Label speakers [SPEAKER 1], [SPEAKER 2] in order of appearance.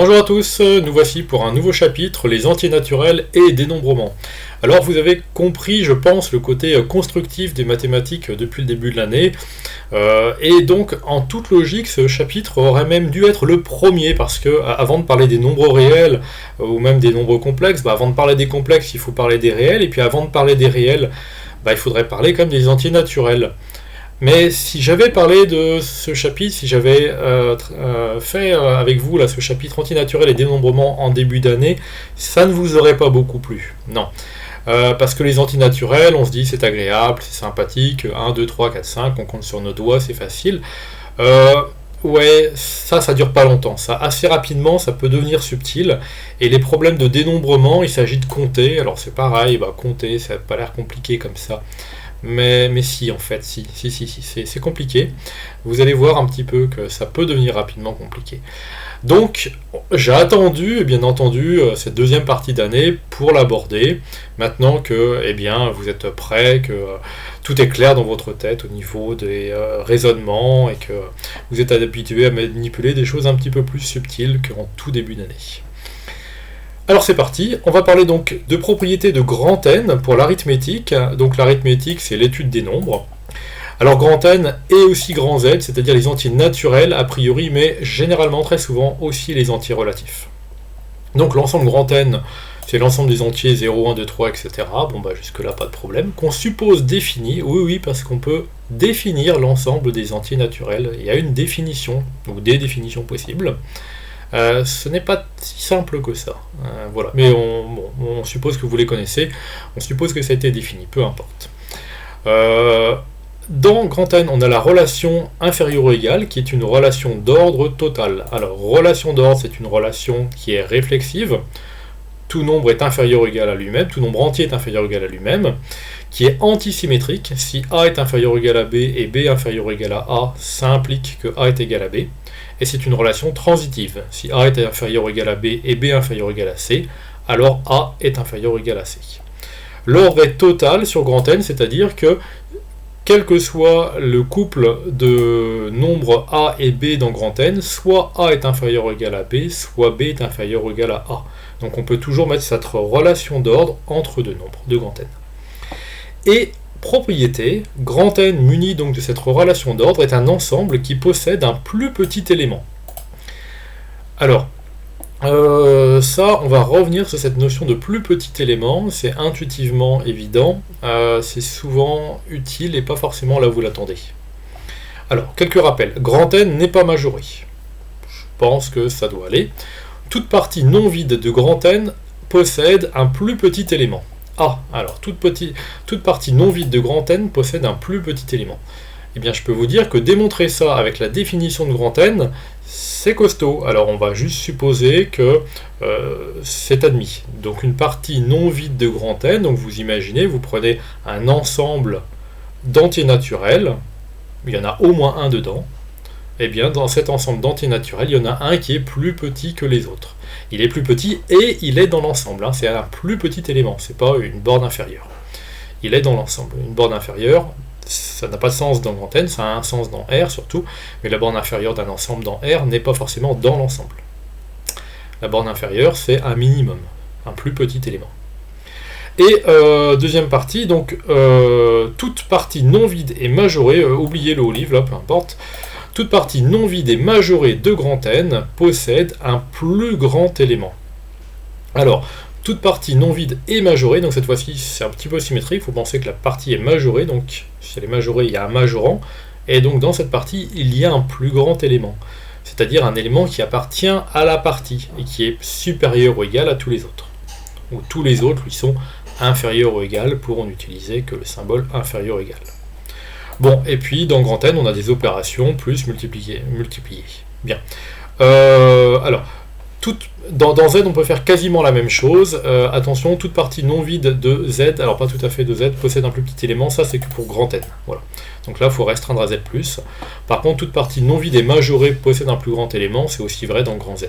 [SPEAKER 1] Bonjour à tous, nous voici pour un nouveau chapitre, les entiers naturels et dénombrement. Alors vous avez compris, je pense, le côté constructif des mathématiques depuis le début de l'année, et donc en toute logique ce chapitre aurait même dû être le premier, parce que avant de parler des nombres réels, ou même des nombres complexes, avant de parler des complexes il faut parler des réels, et puis avant de parler des réels, il faudrait parler quand même des entiers naturels. Mais si j'avais parlé de ce chapitre, si j'avais fait avec vous là, ce chapitre antinaturel et dénombrement en début d'année, ça ne vous aurait pas beaucoup plu. Non. Parce que les antinaturels, on se dit c'est agréable, c'est sympathique, 1, 2, 3, 4, 5, on compte sur nos doigts, c'est facile. Ouais, ça dure pas longtemps. Ça, assez rapidement, ça peut devenir subtil. Et les problèmes de dénombrement, il s'agit de compter. Alors c'est pareil, compter, ça n'a pas l'air compliqué comme ça. Mais si, en fait, si, c'est compliqué. Vous allez voir un petit peu que ça peut devenir rapidement compliqué. Donc, j'ai attendu, bien entendu, cette deuxième partie d'année pour l'aborder. Maintenant que, vous êtes prêts, que tout est clair dans votre tête au niveau des raisonnements et que vous êtes habitué à manipuler des choses un petit peu plus subtiles qu'en tout début d'année. Alors c'est parti, on va parler donc de propriétés de grand N pour l'arithmétique. Donc l'arithmétique c'est l'étude des nombres. Alors grand N et aussi grand Z, c'est-à-dire les entiers naturels a priori, mais généralement très souvent aussi les entiers relatifs. Donc l'ensemble grand N, c'est l'ensemble des entiers 0, 1, 2, 3, etc. Jusque là pas de problème. Qu'on suppose défini, oui parce qu'on peut définir l'ensemble des entiers naturels. Il y a une définition, ou des définitions possibles. Ce n'est pas si simple que ça. Voilà. Mais on suppose que vous les connaissez, on suppose que ça a été défini, peu importe. Dans grand N, on a la relation inférieure ou égale, qui est une relation d'ordre total. Alors, relation d'ordre, c'est une relation qui est réflexive. Tout nombre est inférieur ou égal à lui-même, tout nombre entier est inférieur ou égal à lui-même, qui est antisymétrique. Si A est inférieur ou égal à B et B inférieur ou égal à A, ça implique que A est égal à B. Et c'est une relation transitive. Si A est inférieur ou égal à B et B inférieur ou égal à C, alors A est inférieur ou égal à C. L'ordre est total sur grand N, c'est-à-dire que quel que soit le couple de nombres A et B dans grand N, soit A est inférieur ou égal à B, soit B est inférieur ou égal à A. Donc on peut toujours mettre cette relation d'ordre entre deux nombres de grand N. Et propriété, grand N muni donc de cette relation d'ordre est un ensemble qui possède un plus petit élément. Alors, ça, on va revenir sur cette notion de plus petit élément, c'est intuitivement évident, c'est souvent utile et pas forcément là où vous l'attendez. Alors, quelques rappels, grand N n'est pas majoré. Je pense que ça doit aller. Toute partie non vide de grand N possède un plus petit élément. Alors toute partie non vide de grand N possède un plus petit élément. Eh bien, je peux vous dire que démontrer ça avec la définition de grand N, c'est costaud. Alors, on va juste supposer que c'est admis. Donc, une partie non vide de grand N, donc vous imaginez, vous prenez un ensemble d'entiers naturels, il y en a au moins un dedans. Eh bien, dans cet ensemble d'entiers naturels, il y en a un qui est plus petit que les autres. Il est plus petit et il est dans l'ensemble. C'est un plus petit élément, c'est pas une borne inférieure. Il est dans l'ensemble. Une borne inférieure, ça n'a pas de sens dans grand N, ça a un sens dans R surtout, mais la borne inférieure d'un ensemble dans R n'est pas forcément dans l'ensemble. La borne inférieure, c'est un minimum, un plus petit élément. Et deuxième partie, donc toute partie non vide est majorée, oubliez le haut livre, là, peu importe. Toute partie non vide et majorée de grand N possède un plus grand élément. Alors, toute partie non vide est majorée, donc cette fois-ci c'est un petit peu symétrique, il faut penser que la partie est majorée, donc si elle est majorée, il y a un majorant, et donc dans cette partie, il y a un plus grand élément, c'est-à-dire un élément qui appartient à la partie, et qui est supérieur ou égal à tous les autres. Ou tous les autres lui sont inférieurs ou égal, pour n'utiliser que le symbole inférieur ou égal. Bon, et puis dans grand N, on a des opérations plus multiplier. Bien. Alors, dans Z, on peut faire quasiment la même chose. Attention, toute partie non vide de Z, alors pas tout à fait de Z, possède un plus petit élément. Ça, c'est que pour grand N. Voilà. Donc là, il faut restreindre à Z+. Par contre, toute partie non vide et majorée possède un plus grand élément. C'est aussi vrai dans grand Z.